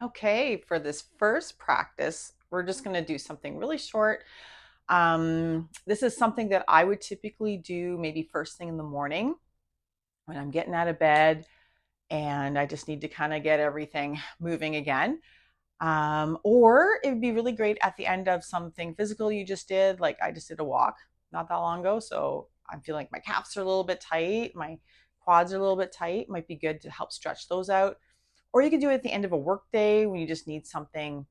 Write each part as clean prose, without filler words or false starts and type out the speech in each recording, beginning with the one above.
Okay, for this first practice, we're just going to do something really short. This is something that I would typically do maybe first thing in the morning when I'm getting out of bed and I just need to kind of get everything moving again. Or it would be really great at the end of something physical you just did. Like I just did a walk not that long ago. So I'm feeling like my calves are a little bit tight, my quads are a little bit tight. Might be good to help stretch those out. Or you can do it at the end of a work day when you just need something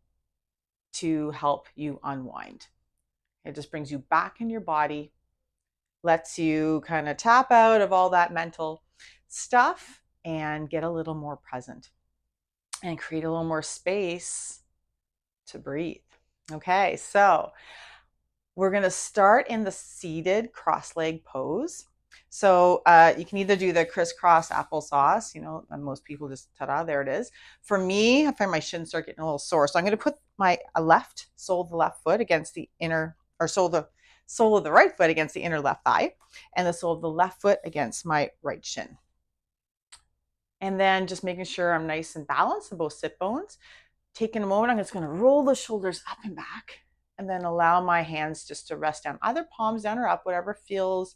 to help you unwind. It just brings you back in your body, lets you kind of tap out of all that mental stuff and get a little more present and create a little more space to breathe. Okay, so we're going to start in the seated cross leg pose. So you can either do the crisscross applesauce, and most people just ta-da, there it is. For me, I find my shins start getting a little sore, so I'm going to put my left sole of the left foot against the inner, or sole of the right foot against the inner left thigh, and the sole of the left foot against my right shin. And then just making sure I'm nice and balanced in both sit bones. Taking a moment, I'm just going to roll the shoulders up and back and then allow my hands just to rest down, either palms down or up, whatever feels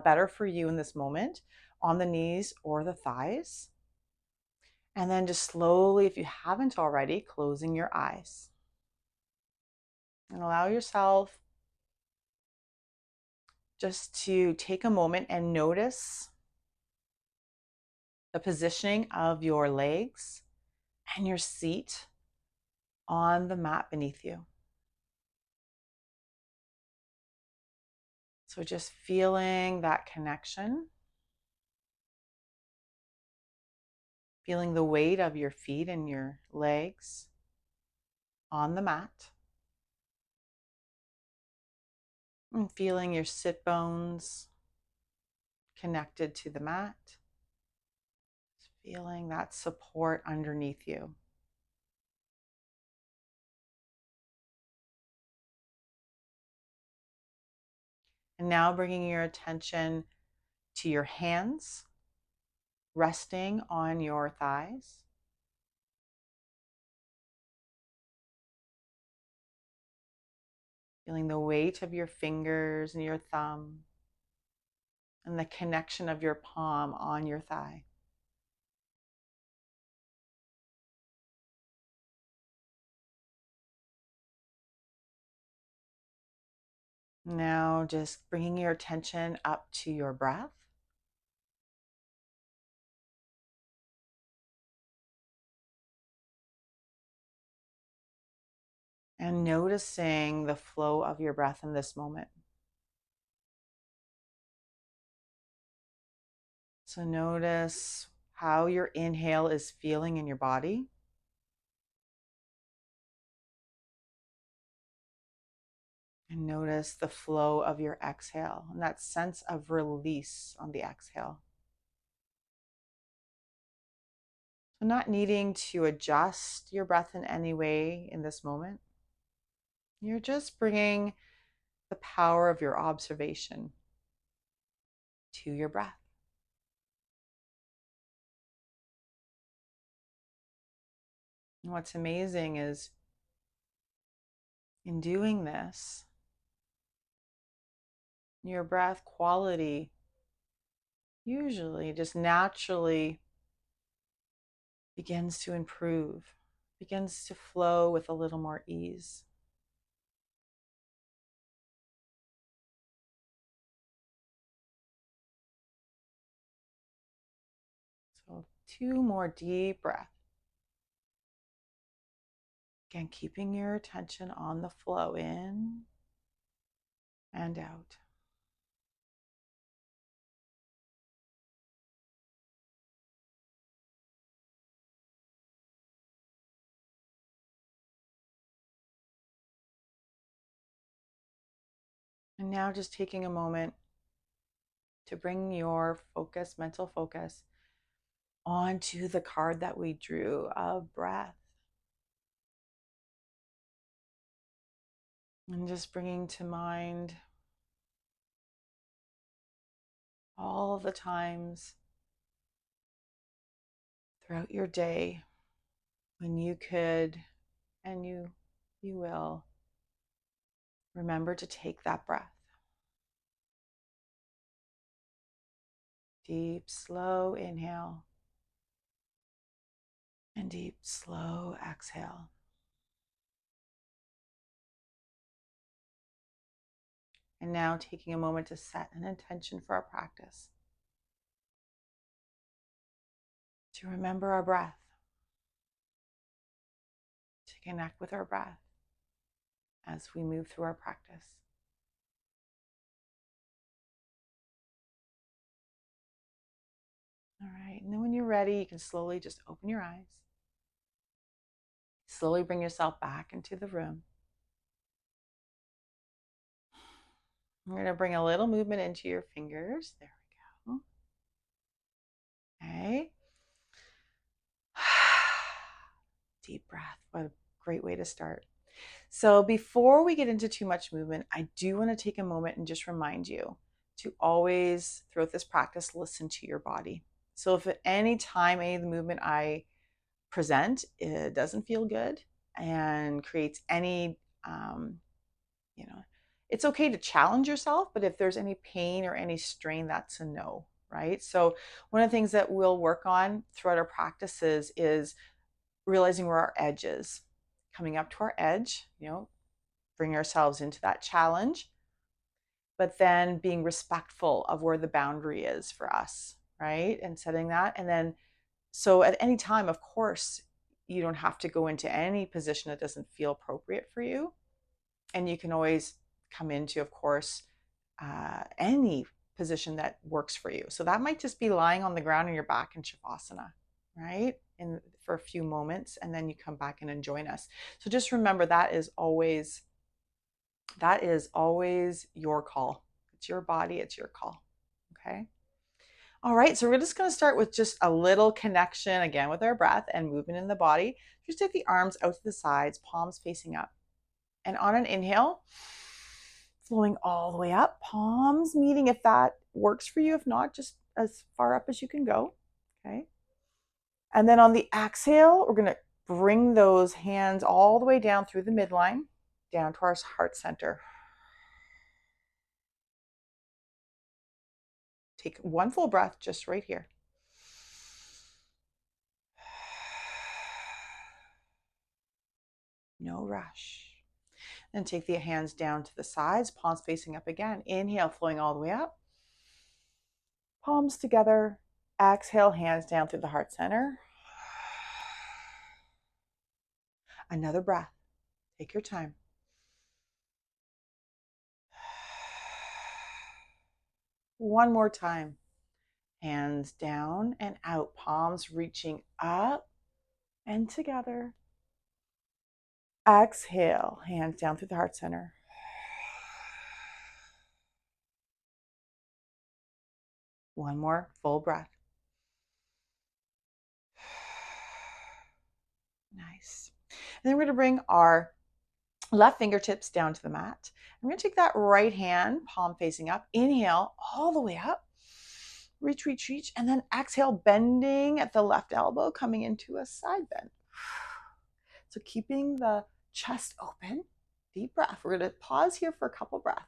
better for you in this moment, on the knees or the thighs. And then just slowly, if you haven't already, closing your eyes. And allow yourself just to take a moment and notice the positioning of your legs and your seat on the mat beneath you. So just feeling that connection, feeling the weight of your feet and your legs on the mat, and feeling your sit bones connected to the mat, feeling that support underneath you. And now bringing your attention to your hands resting on your thighs. Feeling the weight of your fingers and your thumb and the connection of your palm on your thigh. Now just bringing your attention up to your breath. And noticing the flow of your breath in this moment. So notice how your inhale is feeling in your body. And notice the flow of your exhale and that sense of release on the exhale. So not needing to adjust your breath in any way in this moment. You're just bringing the power of your observation to your breath. And what's amazing is in doing this, your breath quality usually just naturally begins to improve, begins to flow with a little more ease. So 2 more deep breaths. Again, keeping your attention on the flow in and out. And now just taking a moment to bring your focus, mental focus, onto the card that we drew of breath. And just bringing to mind all the times throughout your day when you could, and you will, remember to take that breath. Deep, slow inhale. And deep, slow exhale. And now taking a moment to set an intention for our practice. To remember our breath. To connect with our breath as we move through our practice. All right, and then when you're ready, you can slowly just open your eyes. Slowly bring yourself back into the room. I'm going to bring a little movement into your fingers. There we go. Okay. Deep breath. What a great way to start. So before we get into too much movement, I do want to take a moment and just remind you to always, throughout this practice, listen to your body. So if at any time any of the movement I present it doesn't feel good and creates any, it's okay to challenge yourself, but if there's any pain or any strain, that's a no, right? So one of the things that we'll work on throughout our practices is realizing where our edge is, coming up to our edge, bring ourselves into that challenge, but then being respectful of where the boundary is for us, right? And setting that. And then, so at any time, of course, you don't have to go into any position that doesn't feel appropriate for you. And you can always come into, of course, any position that works for you. So that might just be lying on the ground on your back in Shavasana, right? And for a few moments, and then you come back and join us. So just remember that is always your call. It's your body, it's your call. Okay. All right, so we're just going to start with just a little connection again with our breath and movement in the body. Just take the arms out to the sides, palms facing up. And on an inhale, flowing all the way up, palms meeting if that works for you. If not, just as far up as you can go. Okay. And then on the exhale, we're going to bring those hands all the way down through the midline, down to our heart center. Take one full breath just right here. No rush. And take the hands down to the sides, palms facing up again. Inhale, flowing all the way up. Palms together. Exhale, hands down through the heart center. Another breath. Take your time. One more time. Hands down and out. Palms reaching up and together. Exhale, hands down through the heart center. One more full breath. Nice. And then we're going to bring our left fingertips down to the mat. I'm going to take that right hand, palm facing up. Inhale all the way up. Reach, reach, reach. And then exhale, bending at the left elbow, coming into a side bend. So keeping the chest open. Deep breath. We're going to pause here for a couple breaths.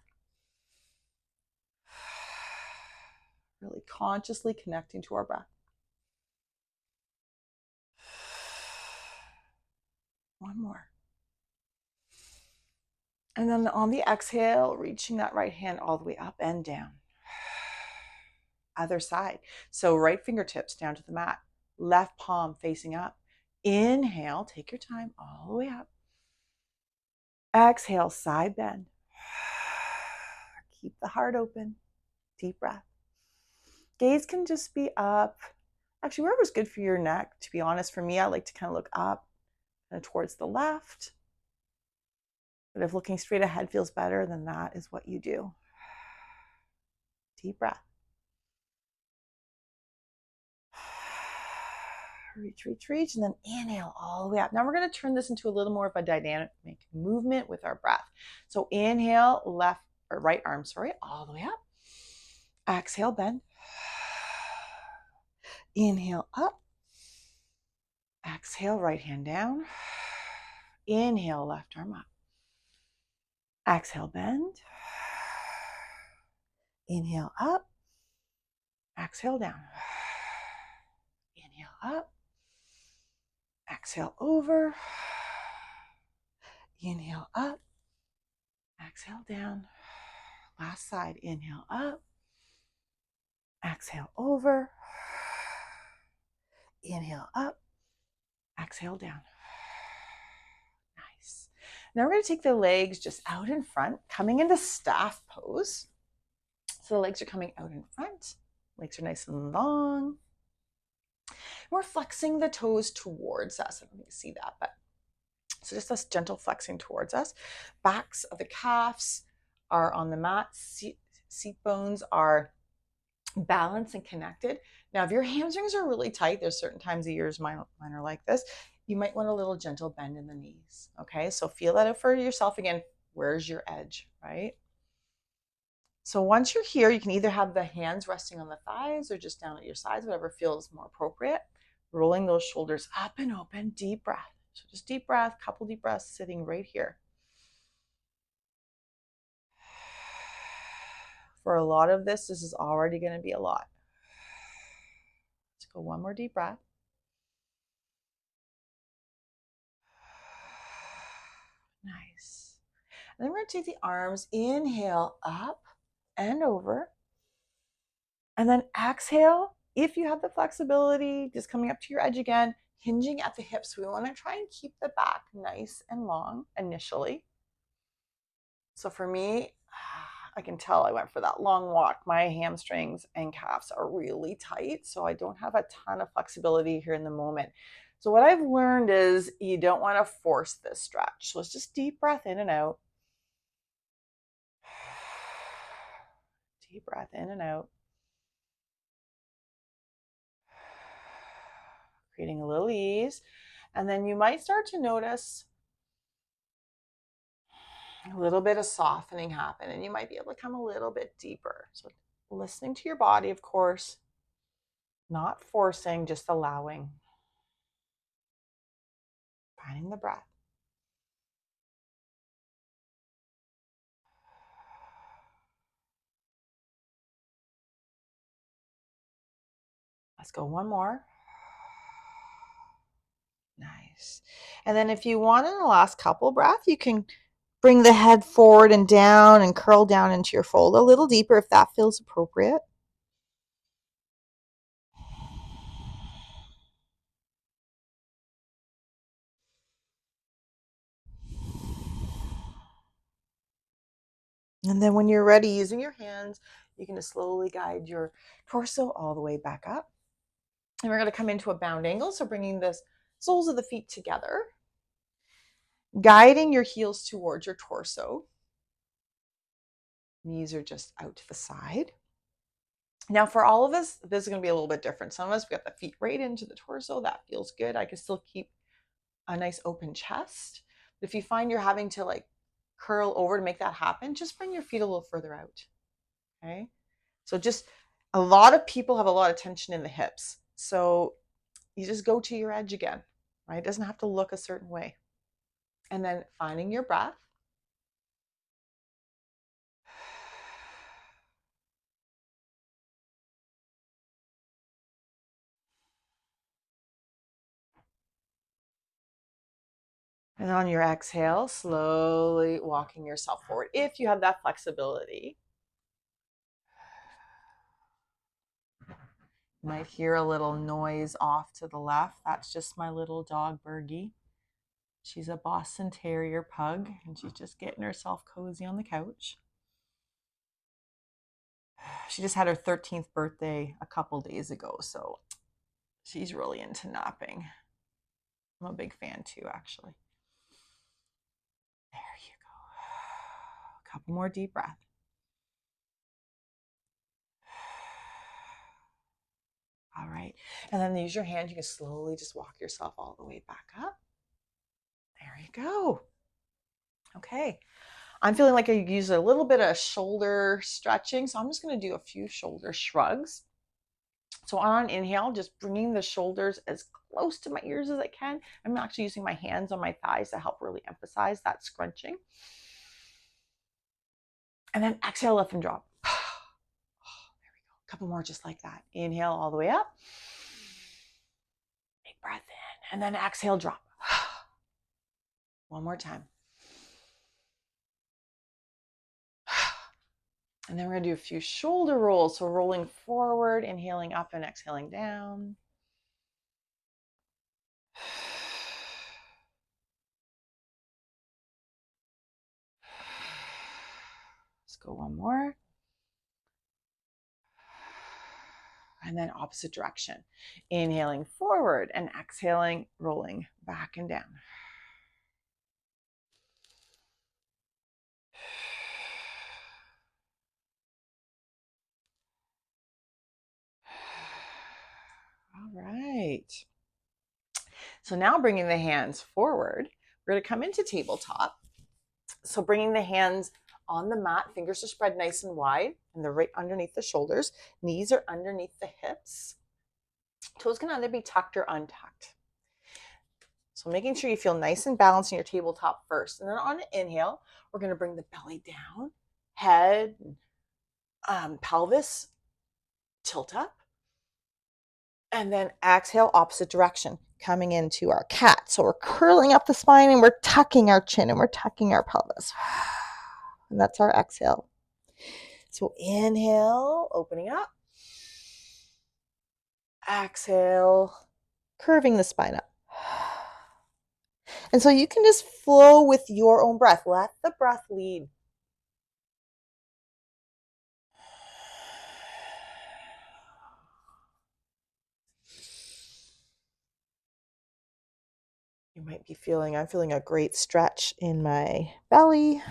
Really consciously connecting to our breath. One more. And then on the exhale, reaching that right hand all the way up and down. Other side. So right fingertips down to the mat. Left palm facing up. Inhale, take your time all the way up. Exhale, side bend. Keep the heart open. Deep breath. Gaze can just be up. Actually, wherever's good for your neck. To be honest, for me, I like to kind of look up and towards the left. But if looking straight ahead feels better, then that is what you do. Deep breath. Reach, reach, reach, and then inhale all the way up. Now we're going to turn this into a little more of a dynamic movement with our breath. So inhale, left or right arm, all the way up. Exhale, bend. Inhale up. Exhale, right hand down. Inhale, left arm up. Exhale, bend. Inhale, up. Exhale, down. Inhale, up. Exhale, over. Inhale, up. Exhale, down. Last side. Inhale, up. Exhale, over. Inhale, up. Exhale, down. Nice. Now we're going to take the legs just out in front, coming into staff pose. So the legs are coming out in front. Legs are nice and long. We're flexing the toes towards us. I don't think you see that, but so just this gentle flexing towards us. Backs of the calves are on the mat. Seat bones are balanced and connected. Now, if your hamstrings are really tight, there's certain times of years, mine are like this, you might want a little gentle bend in the knees. Okay, so feel that out for yourself again. Where's your edge, right? So once you're here, you can either have the hands resting on the thighs or just down at your sides, whatever feels more appropriate. Rolling those shoulders up and open, deep breath. So just deep breath, couple deep breaths sitting right here. For a lot of this is already going to be a lot. Let's go one more deep breath. Nice. And then we're going to take the arms, inhale up and over. And then exhale, if you have the flexibility, just coming up to your edge again, hinging at the hips. We want to try and keep the back nice and long initially. So for me, I can tell I went for that long walk. My hamstrings and calves are really tight, so I don't have a ton of flexibility here in the moment. So what I've learned is you don't want to force this stretch. So it's just deep breath in and out. Deep breath in and out. Creating a little ease. And then you might start to notice a little bit of softening happen, and you might be able to come a little bit deeper. So listening to your body, of course, not forcing, just allowing. Finding the breath. Let's go one more. Nice. And then if you want in the last couple breaths, you can bring the head forward and down and curl down into your fold a little deeper if that feels appropriate. And then when you're ready, using your hands, you can just slowly guide your torso all the way back up. And we're going to come into a bound angle. So bringing the soles of the feet together, guiding your heels towards your torso. Knees are just out to the side. Now for all of us, this is going to be a little bit different. Some of us, we got the feet right into the torso. That feels good. I can still keep a nice open chest. But if you find you're having to like curl over to make that happen, just bring your feet a little further out. Okay. So just a lot of people have a lot of tension in the hips. So you just go to your edge again, right? It doesn't have to look a certain way. And then finding your breath. And on your exhale, slowly walking yourself forward if you have that flexibility. You might hear a little noise off to the left. That's just my little dog, Bergie. She's a Boston Terrier pug, and she's just getting herself cozy on the couch. She just had her 13th birthday a couple days ago, so she's really into napping. I'm a big fan too, actually. There you go. A couple more deep breaths. All right. And then use your hand. You can slowly just walk yourself all the way back up. There you go. Okay. I'm feeling like I use a little bit of shoulder stretching. So I'm just going to do a few shoulder shrugs. So on an inhale, just bringing the shoulders as close to my ears as I can. I'm actually using my hands on my thighs to help really emphasize that scrunching. And then exhale, lift and drop. There we go. A couple more just like that. Inhale all the way up. Big breath in. And then exhale, drop. One more time. And then we're going to do a few shoulder rolls. So rolling forward, inhaling up and exhaling down. Let's go one more. And then opposite direction. Inhaling forward and exhaling, rolling back and down. All right. So now bringing the hands forward, we're going to come into tabletop. So bringing the hands on the mat, fingers are spread nice and wide, and they're right underneath the shoulders. Knees are underneath the hips. Toes can either be tucked or untucked. So making sure you feel nice and balanced in your tabletop first. And then on an inhale, we're going to bring the belly down, head, pelvis, tilt up. And then exhale, opposite direction, coming into our cat. So we're curling up the spine and we're tucking our chin and we're tucking our pelvis. And that's our exhale. So inhale, opening up. Exhale, curving the spine up. And so you can just flow with your own breath. Let the breath lead. You might be feeling, I'm feeling a great stretch in my belly,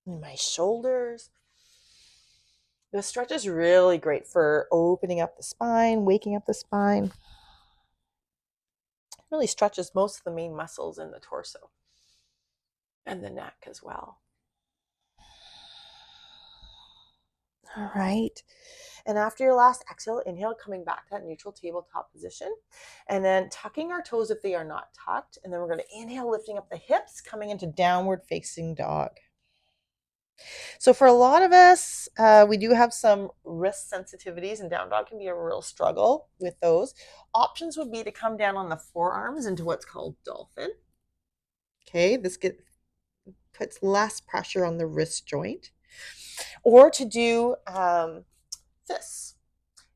in my shoulders. This stretch is really great for opening up the spine, waking up the spine. It really stretches most of the main muscles in the torso and the neck as well. All right. And after your last exhale, inhale, coming back to that neutral tabletop position. And then tucking our toes if they are not tucked. And then we're going to inhale, lifting up the hips, coming into downward facing dog. So for a lot of us, we do have some wrist sensitivities, and down dog can be a real struggle with those. Options would be to come down on the forearms into what's called dolphin. Okay, this puts less pressure on the wrist joint. Or to do fists,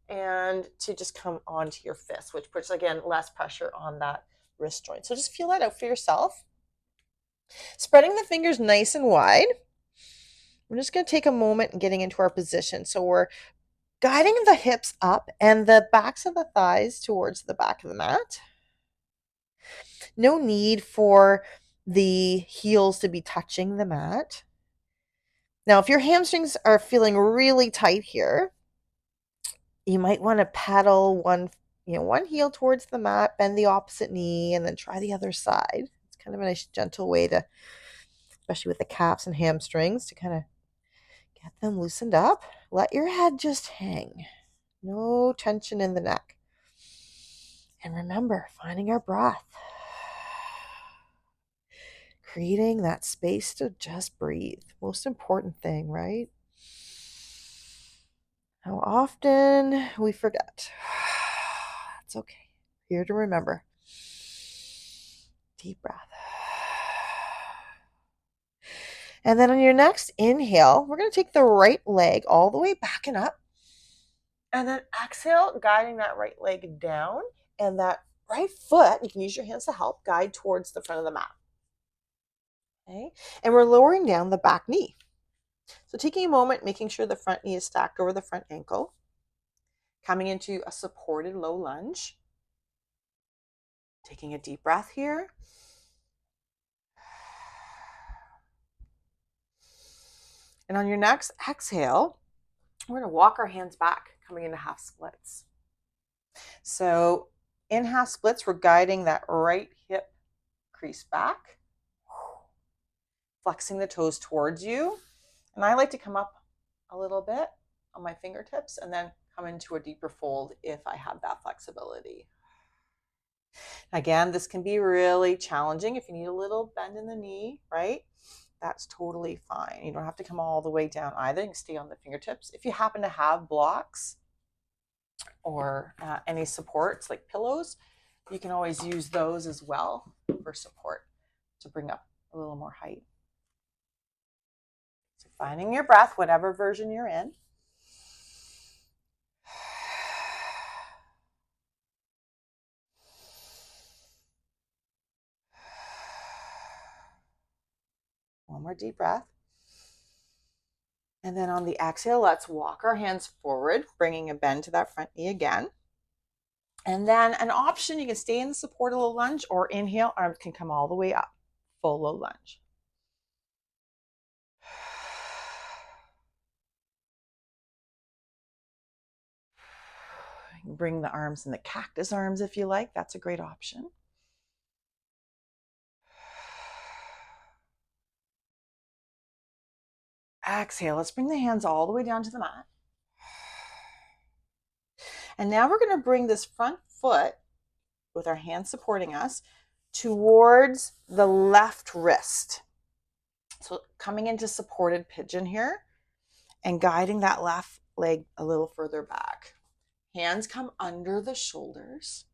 and to just come onto your fist, which puts, again, less pressure on that wrist joint. So just feel that out for yourself. Spreading the fingers nice and wide. We're just going to take a moment and getting into our position. So we're guiding the hips up and the backs of the thighs towards the back of the mat. No need for the heels to be touching the mat. Now, if your hamstrings are feeling really tight here, you might want to paddle one heel towards the mat, bend the opposite knee, and then try the other side. It's kind of a nice gentle way to, especially with the calves and hamstrings, to kind of get them loosened up. Let your head just hang. No tension in the neck. And remember, finding our breath. Creating that space to just breathe. Most important thing, right? How often we forget. That's okay. Here to remember. Deep breath. And then on your next inhale, we're going to take the right leg all the way back and up. And then exhale, guiding that right leg down. And that right foot, you can use your hands to help, guide towards the front of the mat. Okay? And we're lowering down the back knee. So taking a moment, making sure the front knee is stacked over the front ankle. Coming into a supported low lunge. Taking a deep breath here. And on your next exhale, we're going to walk our hands back, coming into half splits. So in half splits, we're guiding that right hip crease back, flexing the toes towards you. And I like to come up a little bit on my fingertips and then come into a deeper fold if I have that flexibility. Again, this can be really challenging if you need a little bend in the knee, right? That's totally fine. You don't have to come all the way down either. You can stay on the fingertips. If you happen to have blocks or any supports like pillows, you can always use those as well for support to bring up a little more height. So finding your breath, whatever version you're in. One more deep breath. And then on the exhale, let's walk our hands forward, bringing a bend to that front knee again. And then an option, you can stay in the supported low lunge or inhale, arms can come all the way up, full low lunge. You can bring the arms in the cactus arms if you like. That's a great option. Exhale, let's bring the hands all the way down to the mat. And now we're going to bring this front foot with our hands supporting us towards the left wrist. So coming into supported pigeon here and guiding that left leg a little further back. Hands come under the shoulders.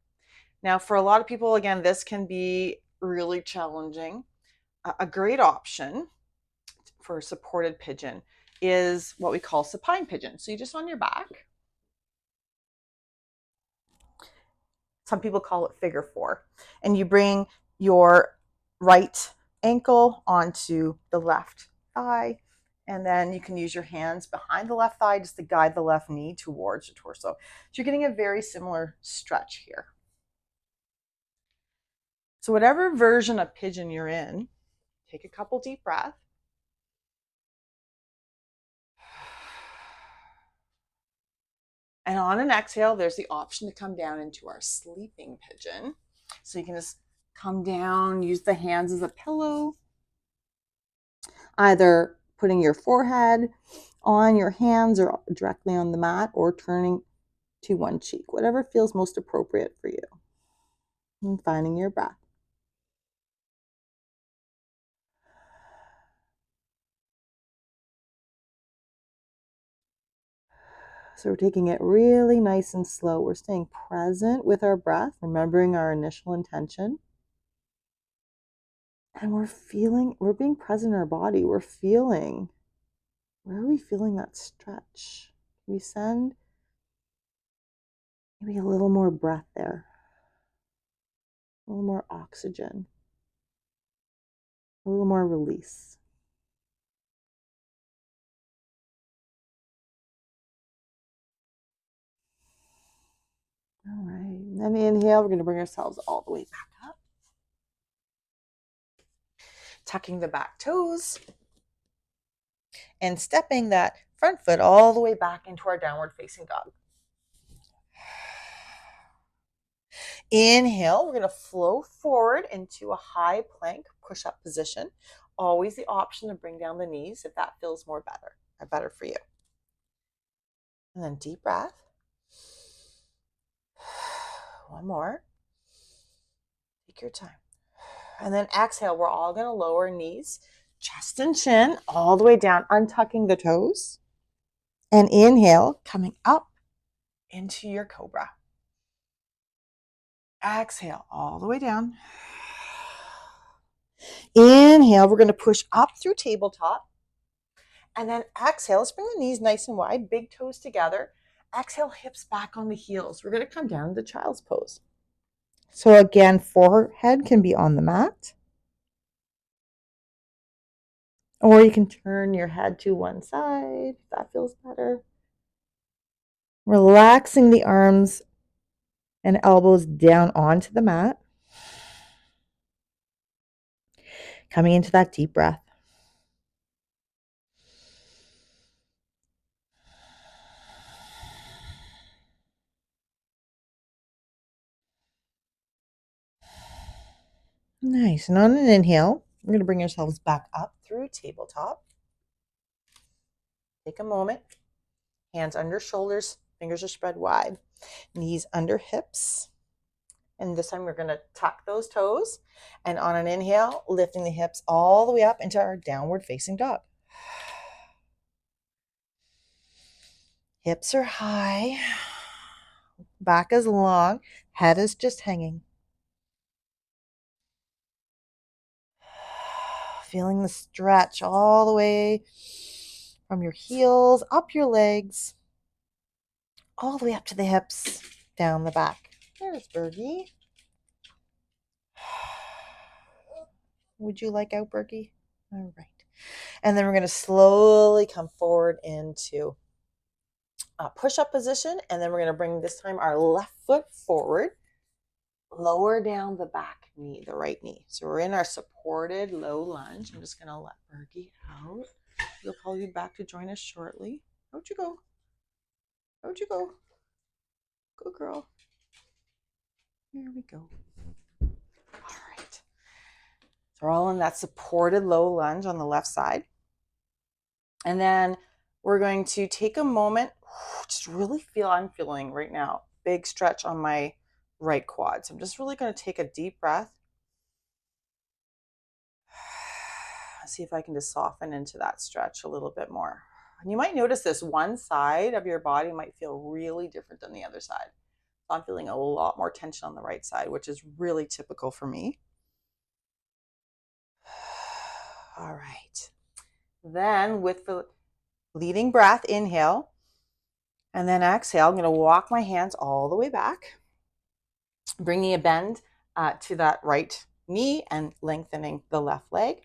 Now, for a lot of people, again, this can be really challenging. A great option for supported pigeon is what we call supine pigeon. So you're just on your back. Some people call it figure four. And you bring your right ankle onto the left thigh. And then you can use your hands behind the left thigh just to guide the left knee towards your torso. So you're getting a very similar stretch here. So whatever version of pigeon you're in, take a couple deep breaths. And on an exhale, there's the option to come down into our sleeping pigeon. So you can just come down, use the hands as a pillow, either putting your forehead on your hands or directly on the mat or turning to one cheek, whatever feels most appropriate for you. And finding your breath. So we're taking it really nice and slow. We're staying present with our breath, remembering our initial intention. And we're being present in our body. Where are we feeling that stretch? Can we send maybe a little more breath there? A little more oxygen. A little more release. All right. And then inhale, we're going to bring ourselves all the way back up. Tucking the back toes. And stepping that front foot all the way back into our downward facing dog. Inhale, we're going to flow forward into a high plank push-up position. Always the option to bring down the knees if that feels better for you. And then deep breath. One more. Take your time. And then exhale, we're all going to lower knees, chest and chin, all the way down, untucking the toes. And inhale, coming up into your cobra. Exhale, all the way down. Inhale, we're going to push up through tabletop. And then exhale, let's bring the knees nice and wide, big toes together. Exhale, hips back on the heels. We're going to come down to child's pose. So again, forehead can be on the mat. Or you can turn your head to one side if that feels better. Relaxing the arms and elbows down onto the mat. Coming into that deep breath. Nice. And on an inhale, we're going to bring ourselves back up through tabletop. Take a moment. Hands under shoulders, fingers are spread wide. Knees under hips. And this time we're going to tuck those toes. And on an inhale, lifting the hips all the way up into our downward facing dog. Hips are high. Back is long. Head is just hanging. Feeling the stretch all the way from your heels, up your legs, all the way up to the hips, down the back. There's Bergie. Would you like out, Bergie? All right. And then we're going to slowly come forward into a push-up position. And then we're going to bring this time our left foot forward. Lower down the back knee, the right knee. So we're in our supported low lunge. I'm just going to let Bergie out. He'll probably be back to join us shortly. How'd you go? How'd you go? Good girl. Here we go. All right. So we're all in that supported low lunge on the left side. And then we're going to take a moment, just really feel, I'm feeling right now, big stretch on my right quad. So I'm just really going to take a deep breath. See if I can just soften into that stretch a little bit more. And you might notice this one side of your body might feel really different than the other side. So I'm feeling a lot more tension on the right side, which is really typical for me. All right. Then with the leading breath, inhale, and then exhale. I'm going to walk my hands all the way back, bringing a bend to that right knee and lengthening the left leg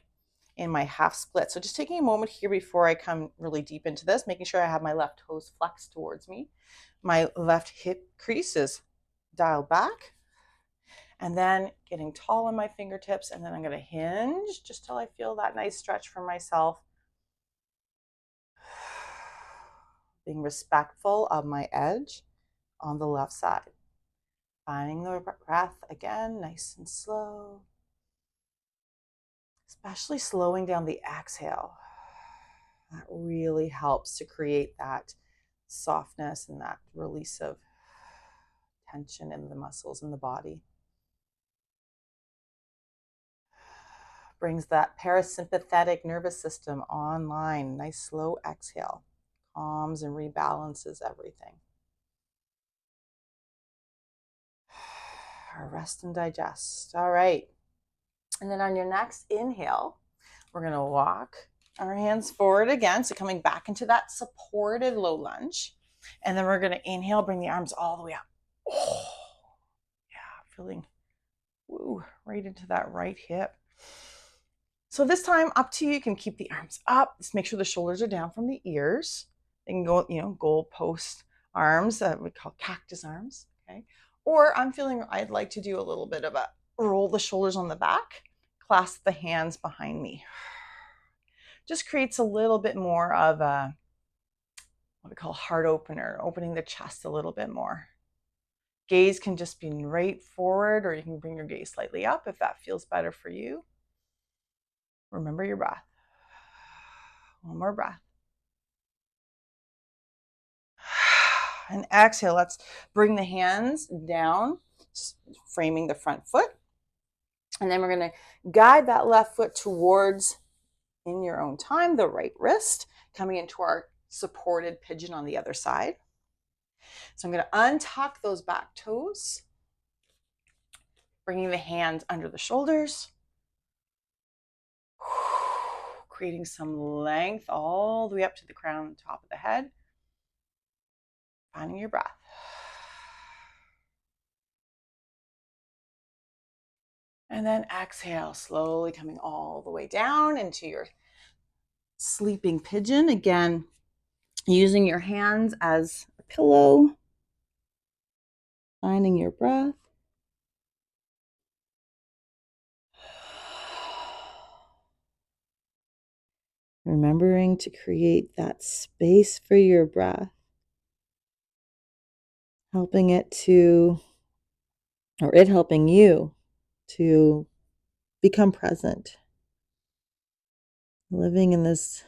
in my half split. So just taking a moment here before I come really deep into this, making sure I have my left toes flexed towards me. My left hip crease is dialed back. And then getting tall on my fingertips. And then I'm going to hinge just till I feel that nice stretch for myself. Being respectful of my edge on the left side. Finding the breath again, nice and slow. Especially slowing down the exhale. That really helps to create that softness and that release of tension in the muscles in the body. Brings that parasympathetic nervous system online. Nice slow exhale. Calms and rebalances everything. Rest and digest. All right. And then on your next inhale, we're going to walk our hands forward again. So coming back into that supported low lunge. And then we're going to inhale, bring the arms all the way up. Oh, yeah, feeling right into that right hip. So this time, up to you. You can keep the arms up. Just make sure the shoulders are down from the ears. They can go, goal post arms, we call cactus arms. Okay. Or I'm feeling I'd like to do a little bit of a roll the shoulders on the back, clasp the hands behind me. Just creates a little bit more of a, what we call heart opener, opening the chest a little bit more. Gaze can just be right forward, or you can bring your gaze slightly up if that feels better for you. Remember your breath. One more breath. And exhale, let's bring the hands down, framing the front foot. And then we're going to guide that left foot towards, in your own time, the right wrist, coming into our supported pigeon on the other side. So I'm going to untuck those back toes, bringing the hands under the shoulders, creating some length all the way up to the crown and top of the head. Finding your breath. And then exhale, slowly coming all the way down into your sleeping pigeon. Again, using your hands as a pillow. Finding your breath. Remembering to create that space for your breath. Helping it to, or it helping you to become present. Living in this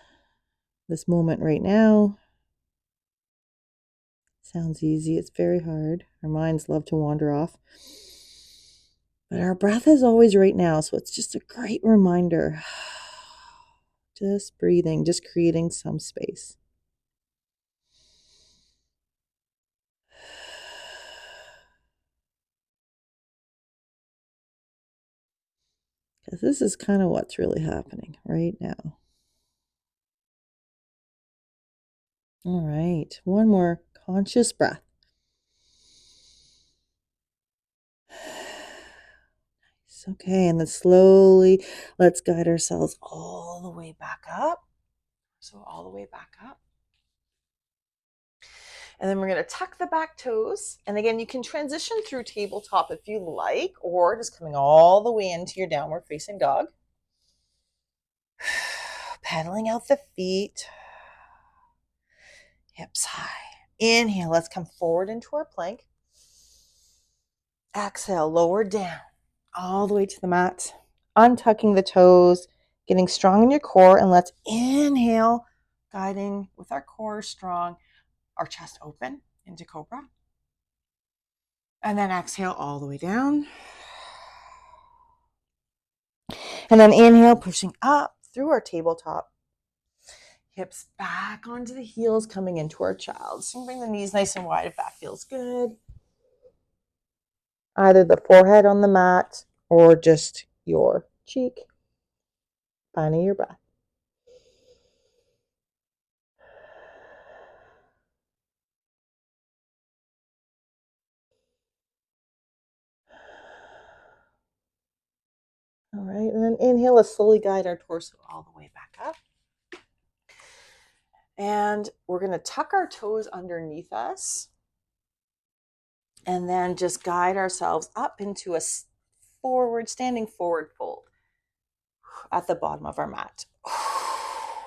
moment right now. Sounds easy. It's very hard. Our minds love to wander off. But our breath is always right now, so it's just a great reminder. Just breathing, just creating some space. Because this is kind of what's really happening right now. All right, one more conscious breath. Nice. Okay, and then slowly let's guide ourselves all the way back up. So all the way back up. And then we're going to tuck the back toes. And again, you can transition through tabletop if you like, or just coming all the way into your downward facing dog. Pedaling out the feet. Hips high. Inhale, let's come forward into our plank. Exhale, lower down, all the way to the mat. Untucking the toes, getting strong in your core, and let's inhale, guiding with our core strong, our chest open into cobra. And then exhale all the way down. And then inhale, pushing up through our tabletop. Hips back onto the heels, coming into our child. So bring the knees nice and wide if that feels good. Either the forehead on the mat or just your cheek. Finding your breath. All right, and then inhale, let's slowly guide our torso all the way back up. And we're going to tuck our toes underneath us. And then just guide ourselves up into a standing forward fold at the bottom of our mat.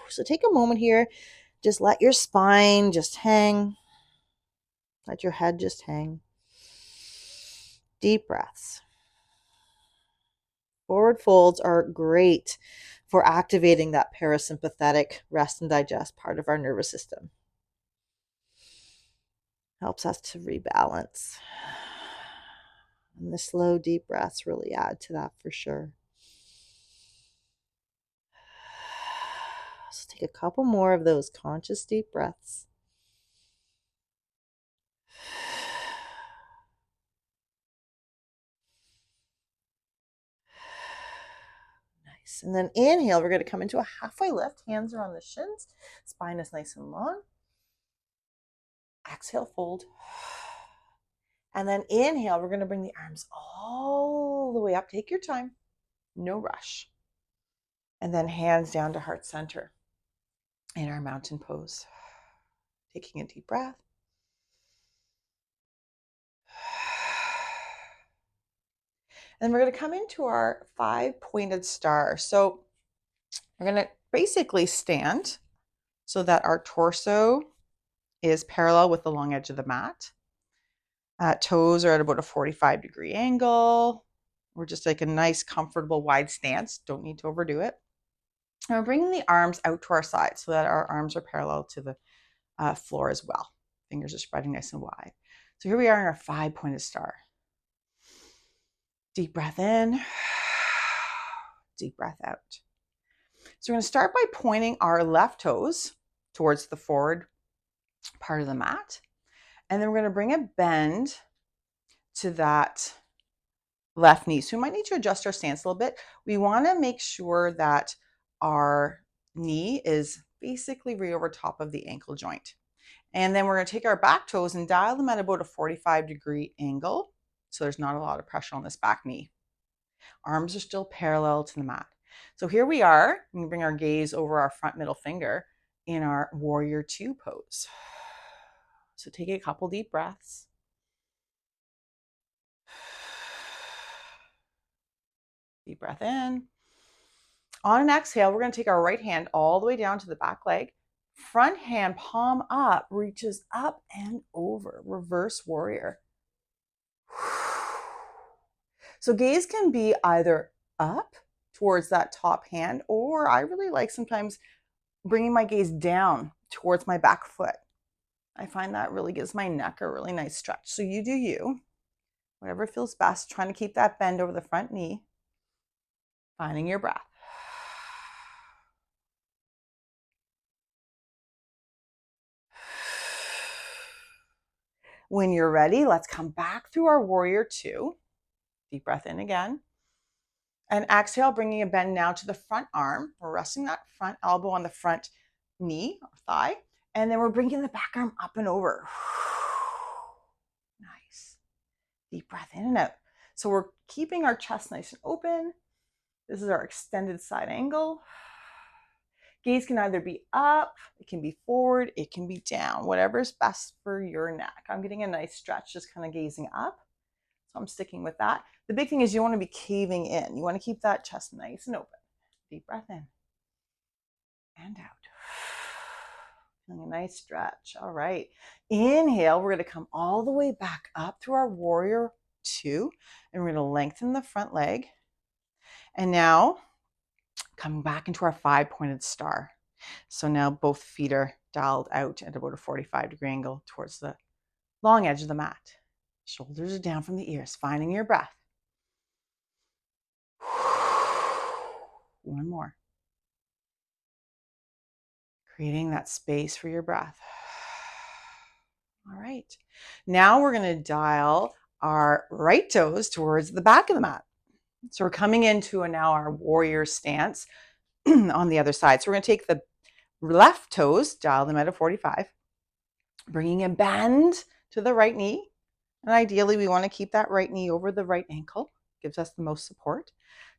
So take a moment here. Just let your spine just hang. Let your head just hang. Deep breaths. Forward folds are great for activating that parasympathetic rest and digest part of our nervous system. Helps us to rebalance. And the slow, deep breaths really add to that for sure. So take a couple more of those conscious deep breaths. Nice. And then inhale, we're going to come into a halfway lift. Hands are on the shins. Spine is nice and long. Exhale, fold. And then inhale, we're going to bring the arms all the way up. Take your time. No rush. And then hands down to heart center in our mountain pose. Taking a deep breath. And we're going to come into our 5-pointed star. So we're going to basically stand so that our torso is parallel with the long edge of the mat. Toes are at about a 45-degree angle. We're just like a nice, comfortable, wide stance. Don't need to overdo it. And we're bringing the arms out to our side so that our arms are parallel to the floor as well. Fingers are spreading nice and wide. So here we are in our 5-pointed star. Deep breath in, deep breath out. So we're going to start by pointing our left toes towards the forward part of the mat. And then we're going to bring a bend to that left knee. So we might need to adjust our stance a little bit. We want to make sure that our knee is basically right over top of the ankle joint. And then we're going to take our back toes and dial them at about a 45-degree angle. So there's not a lot of pressure on this back knee. Arms are still parallel to the mat. So here we are. We can bring our gaze over our front middle finger in our warrior 2 pose. So take a couple deep breaths. Deep breath in. On an exhale, we're going to take our right hand all the way down to the back leg. Front hand, palm up, reaches up and over. Reverse warrior. So gaze can be either up towards that top hand, or I really like sometimes bringing my gaze down towards my back foot. I find that really gives my neck a really nice stretch. So you do you, whatever feels best, trying to keep that bend over the front knee, finding your breath. When you're ready, let's come back through our warrior two. Deep breath in again. And exhale, bringing a bend now to the front arm. We're resting that front elbow on the front knee or thigh. And then we're bringing the back arm up and over. Nice. Deep breath in and out. So we're keeping our chest nice and open. This is our extended side angle. Gaze can either be up, it can be forward, it can be down, whatever is best for your neck. I'm getting a nice stretch, just kind of gazing up. So I'm sticking with that. The big thing is you want to be caving in. You want to keep that chest nice and open. Deep breath in and out. Feeling a nice stretch. All right. Inhale, we're going to come all the way back up through our warrior two, and we're going to lengthen the front leg. And now coming back into our 5-pointed star. So now both feet are dialed out at about a 45-degree angle towards the long edge of the mat. Shoulders are down from the ears, finding your breath. One more. Creating that space for your breath. All right. Now we're going to dial our right toes towards the back of the mat. So we're coming into now our warrior stance on the other side. So we're going to take the left toes, dial them at a 45, bringing a bend to the right knee. And ideally, we want to keep that right knee over the right ankle. Gives us the most support.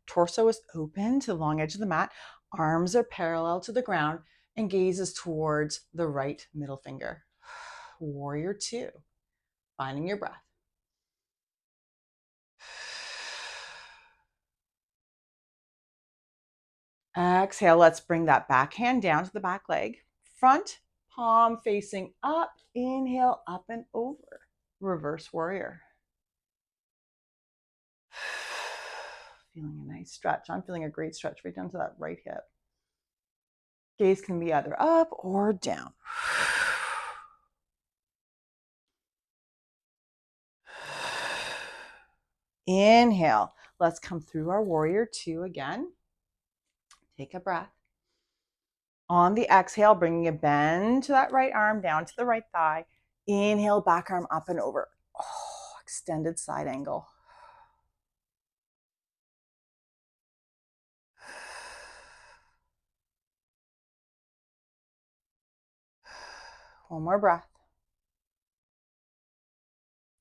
Torso is open to the long edge of the mat. Arms are parallel to the ground and gaze is towards the right middle finger. Warrior two, finding your breath. Exhale, let's bring that back hand down to the back leg. Front palm facing up. Inhale, up and over. Reverse warrior. Feeling a nice stretch. I'm feeling a great stretch right down to that right hip. Gaze can be either up or down. Inhale. Let's come through our warrior two again. Take a breath. On the exhale, bringing a bend to that right arm, down to the right thigh. Inhale, back arm up and over. Oh, extended side angle. One more breath.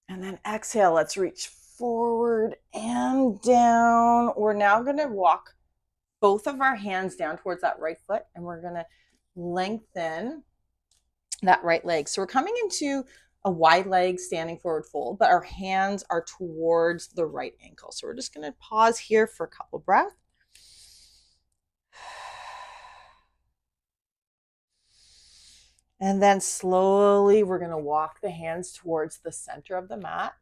And then exhale, let's reach forward and down. We're now going to walk both of our hands down towards that right foot, and we're going to lengthen that right leg. So we're coming into a wide leg standing forward fold, but our hands are towards the right ankle. So we're just going to pause here for a couple breaths. And then slowly we're going to walk the hands towards the center of the mat.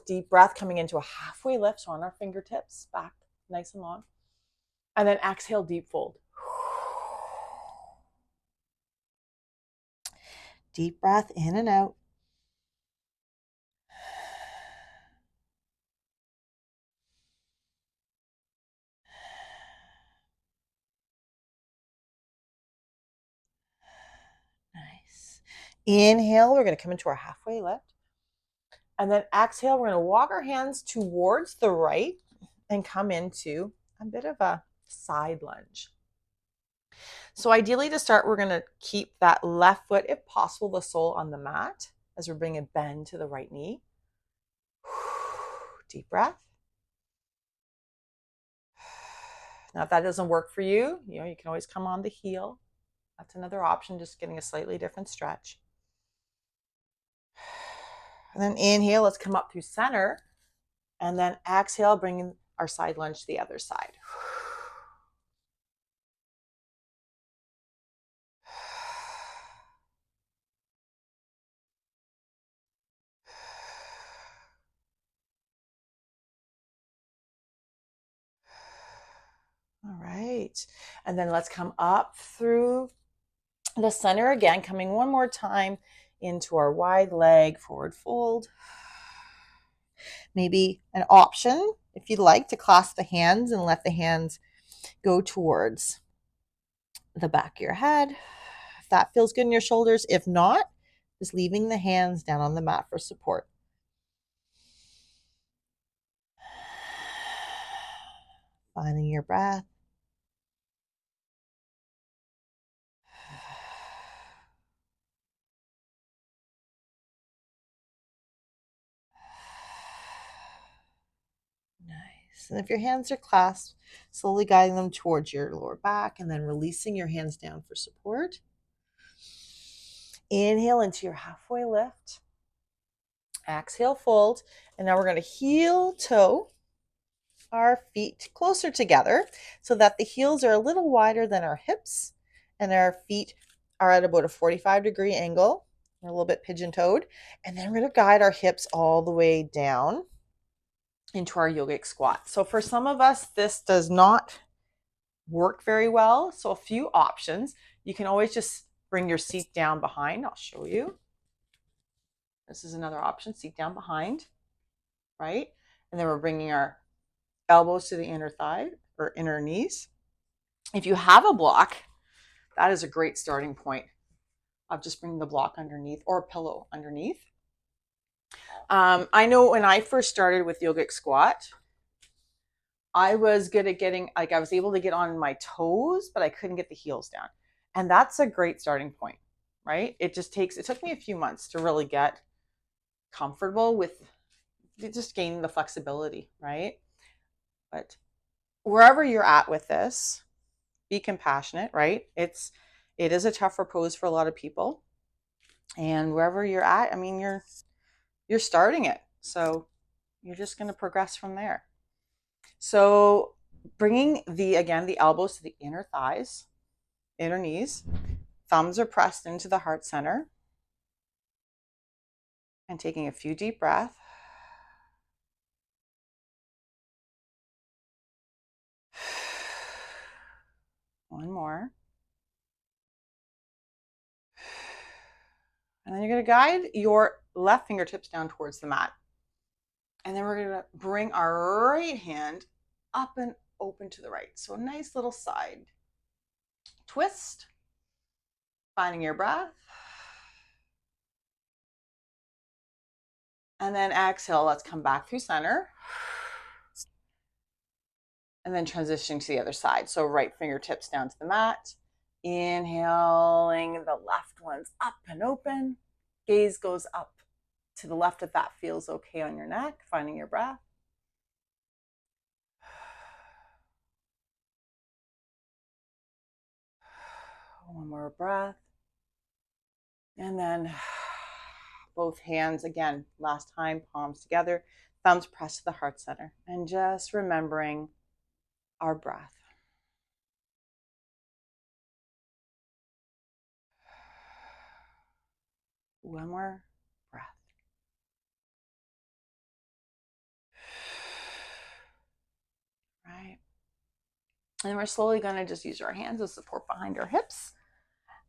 Deep breath coming into a halfway lift, so on our fingertips, back nice and long. And then exhale, deep fold. Deep breath in and out. Nice. Inhale, we're going to come into our halfway lift. And then exhale, we're going to walk our hands towards the right and come into a bit of a side lunge. So ideally to start, we're going to keep that left foot, if possible, the sole on the mat as we're bringing a bend to the right knee. Deep breath. Now, if that doesn't work for you, you can always come on the heel. That's another option, just getting a slightly different stretch. And then inhale, let's come up through center. And then exhale, bringing our side lunge to the other side. All right. And then let's come up through the center again, coming one more time into our wide leg forward fold. Maybe an option, if you'd like, to clasp the hands and let the hands go towards the back of your head. If that feels good in your shoulders. If not, just leaving the hands down on the mat for support. Finding your breath. Nice. And if your hands are clasped, slowly guiding them towards your lower back and then releasing your hands down for support. Inhale into your halfway lift. Exhale, fold. And now we're going to heel toe our feet closer together so that the heels are a little wider than our hips and our feet are at about a 45-degree angle. We're a little bit pigeon-toed. And then we're going to guide our hips all the way down into our yogic squat. So for some of us, this does not work very well. So a few options. You can always just bring your seat down behind. I'll show you. This is another option, seat down behind, right? And then we're bringing our elbows to the inner thigh or inner knees. If you have a block, that is a great starting point of just bringing the block underneath or a pillow underneath. I know when I first started with yogic squat, I was good at getting, I was able to get on my toes, but I couldn't get the heels down. And that's a great starting point, right? It took me a few months to really get comfortable with just gaining the flexibility, right? But wherever you're at with this, be compassionate, right? It is a tougher pose for a lot of people. And wherever you're at, I mean, you're starting it. So you're just going to progress from there. So bringing the elbows to the inner thighs, inner knees, thumbs are pressed into the heart center, and taking a few deep breaths. One more. And then you're going to guide your left fingertips down towards the mat. And then we're going to bring our right hand up and open to the right. So a nice little side twist, finding your breath. And then exhale, let's come back through center. And then transitioning to the other side. So right fingertips down to the mat. Inhaling the left one's up and open. Gaze goes up to the left if that feels okay on your neck, finding your breath. One more breath. And then both hands, again, last time, palms together, thumbs pressed to the heart center. And just remembering our breath. One more breath. Right. And we're slowly going to just use our hands as support behind our hips.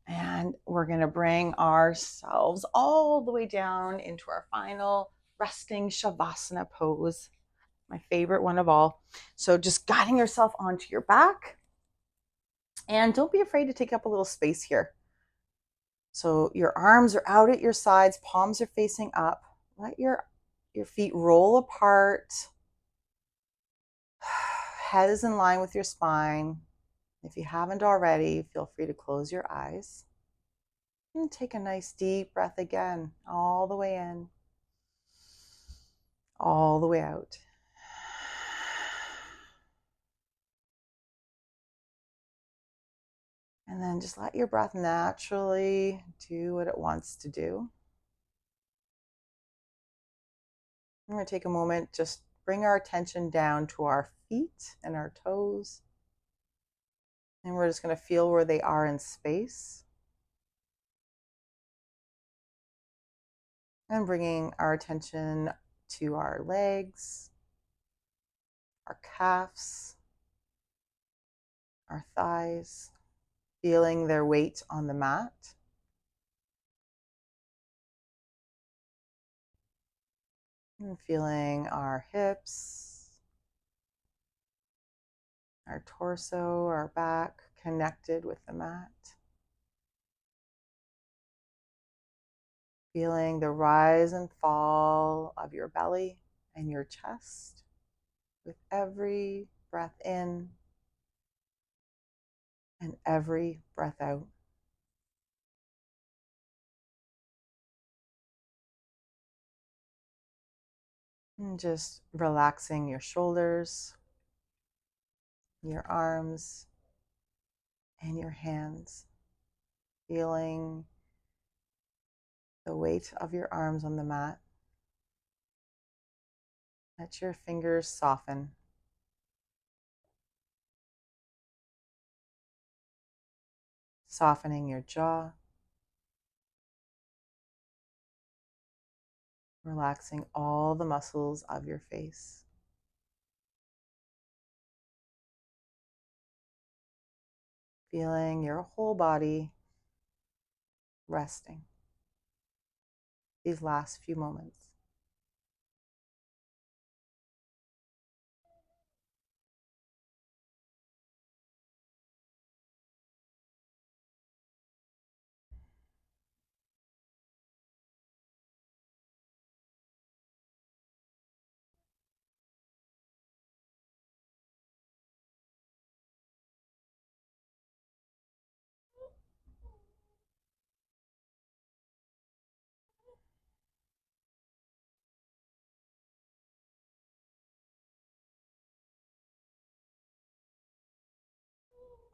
And we're going to bring ourselves all the way down into our final resting Shavasana pose, my favorite one of all. So just guiding yourself onto your back. And don't be afraid to take up a little space here. So your arms are out at your sides, palms are facing up. Let your feet roll apart. Head is in line with your spine. If you haven't already, feel free to close your eyes. And take a nice deep breath again, all the way in, all the way out. And then just let your breath naturally do what it wants to do. I'm going to take a moment, just bring our attention down to our feet and our toes. And we're just going to feel where they are in space. And bringing our attention to our legs, our calves, our thighs, feeling their weight on the mat. And feeling our hips, our torso, our back connected with the mat. Feeling the rise and fall of your belly and your chest with every breath in and every breath out. And just relaxing your shoulders, your arms, and your hands. Feeling the weight of your arms on the mat. Let your fingers soften. Softening your jaw. Relaxing all the muscles of your face. Feeling your whole body resting these last few moments.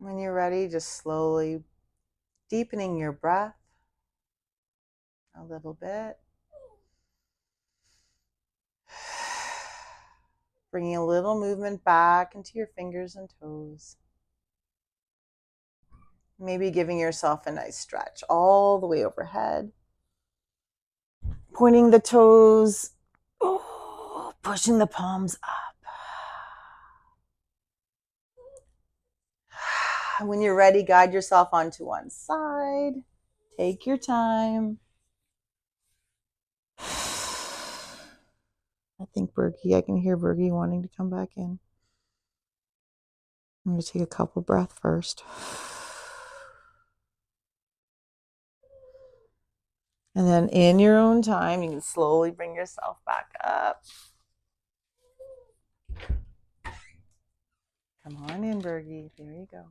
When you're ready, just slowly deepening your breath a little bit. Bringing a little movement back into your fingers and toes. Maybe giving yourself a nice stretch all the way overhead. Pointing the toes, pushing the palms up. When you're ready, guide yourself onto one side. Take your time. I think I can hear Bergie wanting to come back in. I'm going to take a couple breaths first. And then in your own time, you can slowly bring yourself back up. Come on in, Bergie. There you go.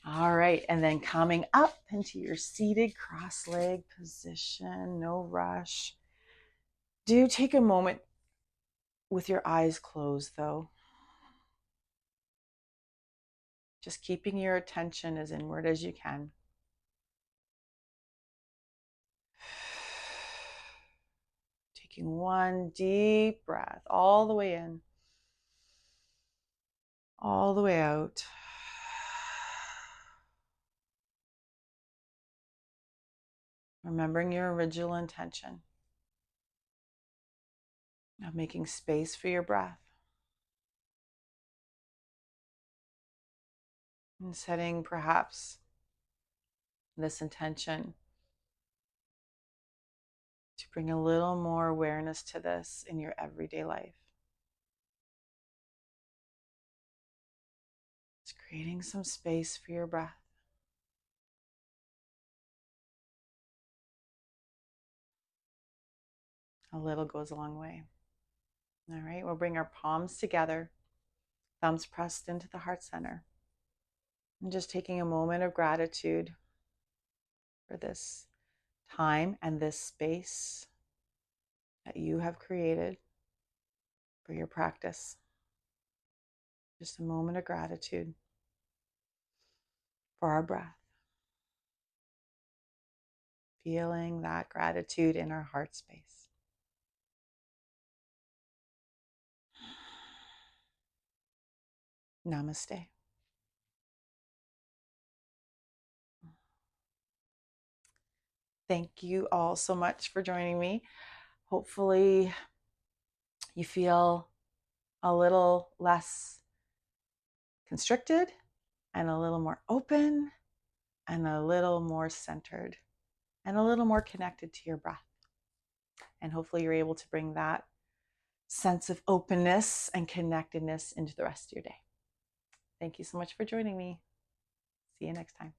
All right, and then coming up into your seated cross-leg position, no rush. Do take a moment with your eyes closed, though. Just keeping your attention as inward as you can. Taking one deep breath all the way in, all the way out. Remembering your original intention of making space for your breath. And setting perhaps this intention to bring a little more awareness to this in your everyday life. It's creating some space for your breath. A little goes a long way. All right, we'll bring our palms together, thumbs pressed into the heart center. And just taking a moment of gratitude for this time and this space that you have created for your practice. Just a moment of gratitude for our breath. Feeling that gratitude in our heart space. Namaste. Thank you all so much for joining me. Hopefully you feel a little less constricted and a little more open and a little more centered and a little more connected to your breath. And hopefully you're able to bring that sense of openness and connectedness into the rest of your day. Thank you so much for joining me. See you next time.